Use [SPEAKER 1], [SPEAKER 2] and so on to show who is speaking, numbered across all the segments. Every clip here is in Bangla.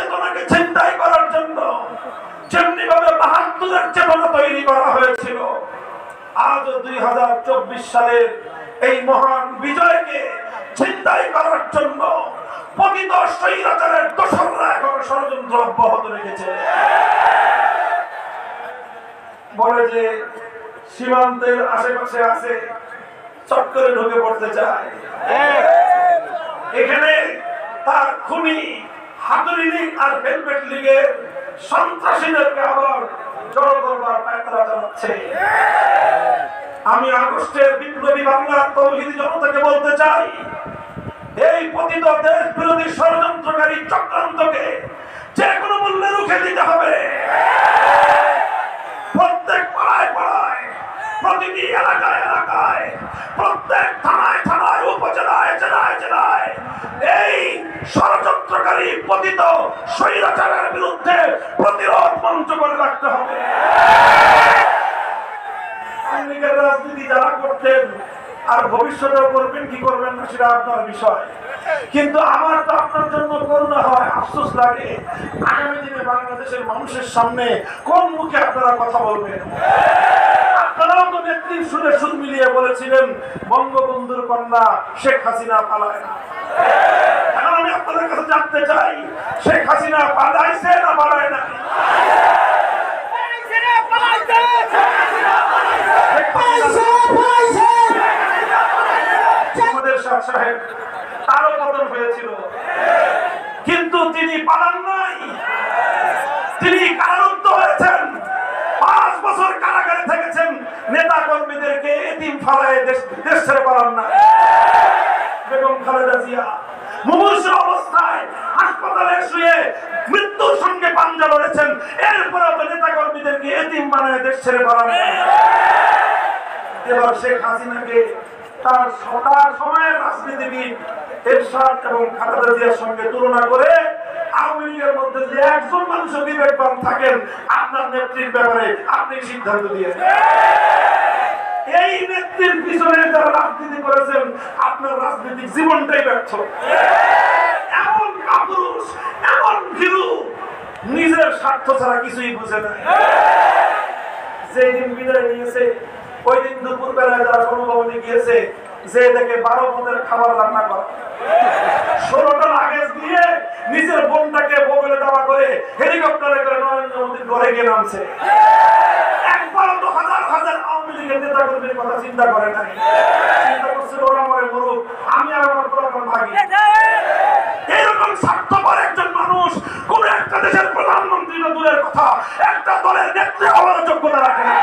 [SPEAKER 1] চেতনাকে ছিনতাই করার জন্য যেমনি ভাবে ৭২-এর চেতনা তৈরি করা হয়েছিল, আজ ২০২৪ সালের এই মহান বিজয়কে ছিনতাই করার জন্য পতিত স্বৈরাচারের দোসররা এখন ষড়যন্ত্র অব্যাহত রেখেছে। বলে যে সীমান্তের আশেপাশে আছে, চট করে ঢুকে পড়তে চায়। এখানে তার খুনি হাতুড়ি লীগ আর হেলমেট লীগের সন্ত্রাসীদেরকে আবার জড়ো করবার পায়তারা চালাচ্ছে। আমি আগস্টের বিপ্লবী বাংলার তৌহিদি জনতাকে বলতে চাই, এই পতিত দেশ বিরোধী ষড়যন্ত্রকারী চক্রান্তকে যে কোনো মূল্যে রুখে দিতে হবে। প্রত্যেক পাড়ায় পাড়ায়, প্রতিটি এলাকায় এলাকায়, প্রত্যেক থানায় থানায়, উপজেলায় জেলায় জেলায় এই ষড়যন্ত্রকারী পতিত স্বৈরাচারের বিরুদ্ধে প্রতিরোধ মঞ্চ করে রাখতে হবে। আওয়ামী লীগের রাজনীতি যারা করতেন আর ভবিষ্যতেও করবেন কি করবেন না সেটা আপনার বিষয়, কিন্তু আমার তো আপনার জন্য করুণা হয়, আফসোস লাগে। আগামী দিনে বাংলাদেশের মানুষের সামনে কোন মুখে আপনারা কথা বলবেন? আপনারাও তো নেত্রীর সুরে সুর মিলিয়ে বলেছিলেন বঙ্গবন্ধুর কন্যা শেখ হাসিনা পালায় না। এখন আমি আপনাদের কাছে জানতে চাই, শেখ হাসিনা পালাইছে না পালায় না? সাহেব তারও পতন হয়েছিল, কিন্তু তিনি পালান নাই, তিনি কারারুদ্ধ হয়েছেন। ৫ বছর কারাগারে থেকেছেন, নেতা কর্মীদেরকে এতিম ফালায় দেশ ছেড়ে পালান না। বেগম খালেদা জিয়া মুমূর্ষু অবস্থায় হাসপাতালে শুয়ে মৃত্যুর সঙ্গে পাঞ্জা লড়েছেন, এরপরেও তো নেতা কর্মীদেরকে এতিম বানায় দেশ ছেড়ে পালান না। এবার শেখ হাসিনাকে তার সময়ের রাজনীতিবিদ এরশাদ এবং খালেদা জিয়ার সঙ্গে তুলনা করে আওয়ামী লীগের মধ্যে যে একজন মানুষ বিবেকবান থাকেন আপনার নেত্রীর ব্যাপারে আপনি সিদ্ধান্ত দিয়েছেন। এই নেত্রীর পিছনে যারা রাজনীতি করেছেন আপনার রাজনৈতিক জীবনটাই ব্যর্থ। এমন কাপুরুষ, এমন ভীরু, নিজের স্বার্থ ছাড়া কিছুই বুঝে না। যেদিন বিদায় নিয়েছে ওই দিন দুপুর বেলায় যারা গণভবনে গিয়েছে, যে দেখে 12 পদের খাবার রান্না করা, 16টা লাগেজ দিয়ে নিজের বোনটাকে বগলে দেওয়া করে হেলিকপ্টারে করে নরেন্দ্র মোদীর ঘরে গিয়ে নামছে। একবারও তো হাজার হাজার আওয়ামী লীগের নেতা কর্মীর কথা চিন্তা করে নাই। চিন্তা করছিল ওরা মরে মরুক, আমি আর আমার প্রধান ভাগি। এইরকম স্বার্থপর একজন মানুষ কোন একটা দেশের প্রধানমন্ত্রী তো দূরের কথা, একটা দলের নেত্রী হওয়ার যোগ্যতা রাখে না।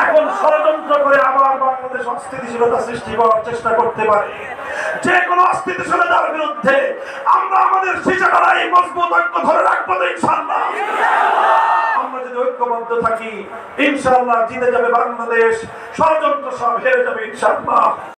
[SPEAKER 1] এখন ষড়যন্ত্র করে আবার বাংলাদেশ অস্থিতিশীলতা সৃষ্টি করার চেষ্টা করতে পারে। যে কোনো অস্থিতিশীলতার বিরুদ্ধে আমরা আমাদের শিশাটারাই মজবুত ঐক্য ধরে রাখবো ইনশাআল্লাহ। আমরা যদি ঐক্যবদ্ধ থাকি ইনশাআল্লাহ জিতে যাবে বাংলাদেশ, ষড়যন্ত্র সব হেরে যাবে ইনশাআল্লাহ।